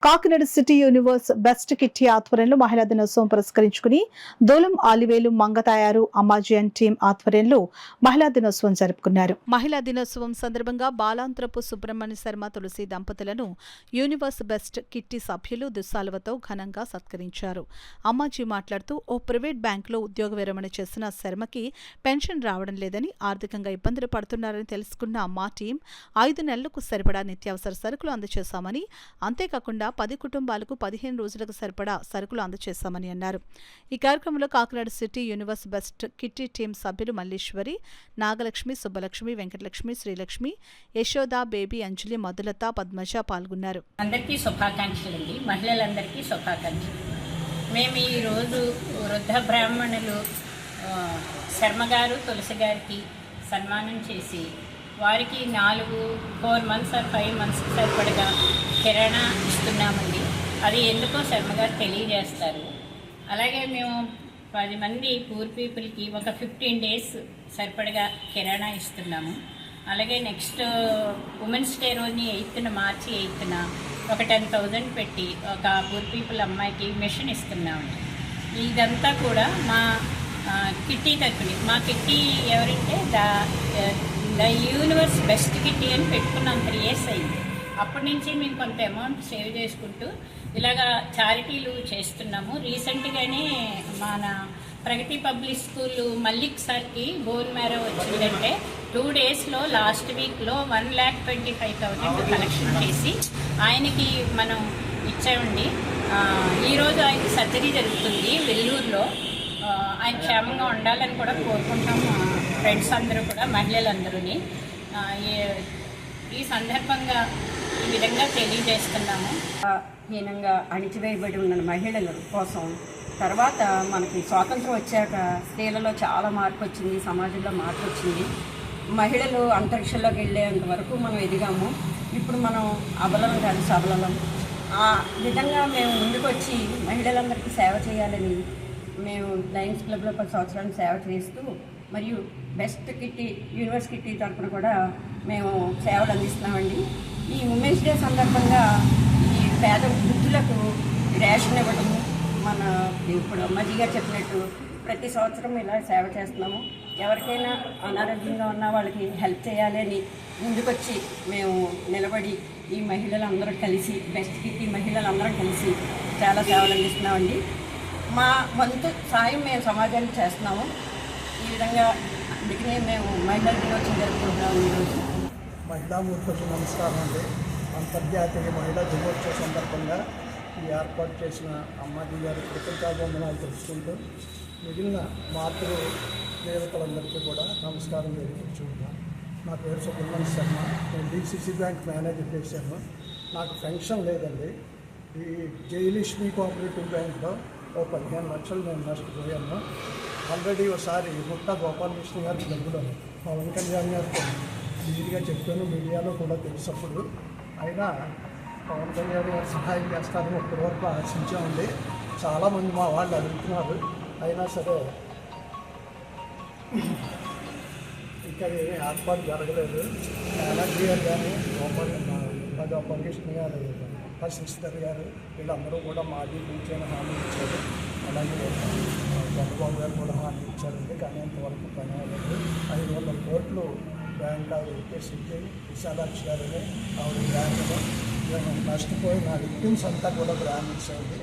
Kakinada city universe best kitty ఆధ్వర్యంలో మహిళా దినోత్సవం పురస్కరించుకుని దూలం ఆలివేలు మంగతాయారు అమ్మాజీ అండ్ టీం ఆధ్వర్యంలో మహిళా దినోత్సవం జరుపుకున్నారు. మహిళా దినోత్సవం సందర్భంగా బాలాంత్రపు సుబ్రహ్మణ్య శర్మ తులసి దంపతులను యూనివర్స్ బెస్ట్ కిట్టి సభ్యులు దుస్సాలువతో ఘనంగా సత్కరించారు. అమ్మాజీ మాట్లాడుతూ ఓ ప్రైవేట్ బ్యాంకులో ఉద్యోగ విరమణ చేసిన శర్మకి పెన్షన్ రావడం లేదని, ఆర్థికంగా ఇబ్బందులు పడుతున్నారని తెలుసుకున్న మా టీం 5 నెలలకు సరిపడా నిత్యావసర సరుకులు అందజేశామని, అంతేకాకుండా 10 కుటుంబాలకు 15 రోజులకు సరిపడా సరుకులు అందజేశామని అన్నారు. ఈ కార్యక్రమంలో Kakinada city universe best kitty team సభ్యులు మల్లీశ్వరి, నాగలక్ష్మి, సుబ్బలక్ష్మి, వెంకటలక్ష్మి, శ్రీలక్ష్మి, యశోద, బేబీ, అంజలి, మధులత, పద్మజ పాల్గొన్నారు. అందరికీ శుభాకాంక్షలండి. మహిళలందరికీ శుభాకాంక్షలు. మేము ఈరోజు వృద్ధ బ్రాహ్మణులు శర్మ గారు తులసి గారికి సన్మానం చేసి వారికి 4 months or 5 months సరిపడగా కిరాణా ఇస్తున్నామండి. అది ఎందుకో శర్మగారు తెలియజేస్తారు. అలాగే మేము 10 మంది పూర్ పీపుల్కి ఒక 15 days సరిపడగా కిరాణా ఇస్తున్నాము. అలాగే నెక్స్ట్ ఉమెన్స్ డే రోజుని March 8th ఒక 10,000 పెట్టి ఒక పూర్ పీపుల్ అమ్మాయికి మెషిన్ ఇస్తున్నామండి. ఇదంతా కూడా మా కిట్టి తరపుని. మా కిట్టి ఎవరంటే ద యూనివర్స్ బెస్ట్ కిట్టి అని పెట్టుకున్నాం 3 years అయింది. అప్పటి నుంచి మేము కొంత అమౌంట్ సేవ్ చేసుకుంటూ ఇలాగా చారిటీలు చేస్తున్నాము. రీసెంట్గానే మన ప్రగతి పబ్లిక్ స్కూల్ మల్లిక్ సార్కి బోన్ మ్యారో వచ్చిందంటే 2 daysలో లాస్ట్ వీక్లో 1,25,000 కలెక్షన్ చేసి ఆయనకి మనం ఇచ్చామండి. ఈరోజు ఆయనకి సర్జరీ జరుగుతుంది వెల్లూరులో. ఆయన క్షేమంగా ఉండాలని కూడా కోరుకుంటాము. ఫ్రెండ్స్ అందరూ కూడా, మహిళలందరూని ఈ సందర్భంగా ఈ విధంగా తెలియజేస్తున్నాము. హీనంగా అణిచివేయబడి ఉన్న మహిళల కోసం తర్వాత మనకి స్వాతంత్రం వచ్చాక స్త్రీలలో చాలా మార్పు వచ్చింది, సమాజంలో మార్పు వచ్చింది. మహిళలు అంతరిక్షంలోకి వెళ్ళేంత వరకు మనం ఎదిగాము. ఇప్పుడు మనం అబలం కాదు సబలం. ఆ విధంగా మేము ముందుకు వచ్చి మహిళలందరికీ సేవ చేయాలని మేము లయన్స్ క్లబ్లో 10 సంవత్సరాలు సేవ చేస్తూ, మరియు బెస్ట్ కిట్టి యూనివర్స్ కిట్టి తరఫున కూడా మేము సేవలు అందిస్తున్నామండి. ఈ ఉమెన్స్ డే సందర్భంగా ఈ పేద వృద్ధులకు రేషన్ ఇవ్వడము, మన ఇప్పుడు అమ్మాజీ గారు చెప్పినట్టు ప్రతి సంవత్సరం ఇలా సేవ చేస్తున్నాము. ఎవరికైనా అనారోగ్యంగా ఉన్న వాళ్ళకి హెల్ప్ చేయాలని ముందుకొచ్చి మేము నిలబడి ఈ మహిళలందరూ కలిసి బెస్ట్ కిట్టి మహిళలందరం కలిసి చాలా సేవలు అందిస్తున్నామండి. మా వంతు సాయం మేము సమాజానికి చేస్తున్నాము. ఈ విధంగా అందుకనే మేము మహిళా దినోత్సవం జరుపుకుంటున్నాము. ఈరోజు మహిళా మూర్ఖకు నమస్కారం అండి. అంతర్జాతీయ మహిళా దినోత్సవ సందర్భంగా ఈ ఏర్పాటు చేసిన అమ్మాజీ గారి కృతజ్ఞతావందనాలు తెలుసుకుంటూ మిగిలిన మాతృ దేవతలందరికీ కూడా నమస్కారం తెలియజేస్తున్నాను. నా పేరు సుబ్రహ్మణ్య శర్మ. నేను DCC బ్యాంక్ మేనేజర్ చేశాను. నాకు పెన్షన్ లేదండి. ఈ జయలక్ష్మి కోఆపరేటివ్ బ్యాంక్లో ఓ 15 లక్షలు నేను నష్టపోయాను. ఆల్రెడీ ఒకసారి గుట్ట గోపాలకృష్ణ గారి డబ్బులు పవన్ కళ్యాణ్ గారితో నీట్గా చెప్పాను, మీడియాలో కూడా తెలిసినప్పుడు. అయినా పవన్ కళ్యాణ్ గారు సహాయం చేస్తారని ఇప్పటివరకు ఆశించామండి. చాలామంది మా వాళ్ళు అడుగుతున్నారు. అయినా సరే ఇంకా ఏమీ ఏర్పాటు జరగలేదు. ఎనర్జీ గారు కానీ గోపాలకృష్ణ గారు, సిస్టర్ గారు వీళ్ళందరూ కూడా మాజీ కూర్చొని హామీ ఇచ్చారు. అలాగే చంద్రబాబు గారు కూడా హామీ ఇచ్చారండి. కానీ అంతవరకు పని అవ్వలేదు. 500 కోట్లు బ్యాంక్ ఆవిడ ఎక్కేసింది. విశాలాక్షి గారిని ఆవిడ బ్యాంకులో నష్టపోయిన విక్టిమ్స్ అంతా కూడా బ్రాహ్మిన్స్ అండి.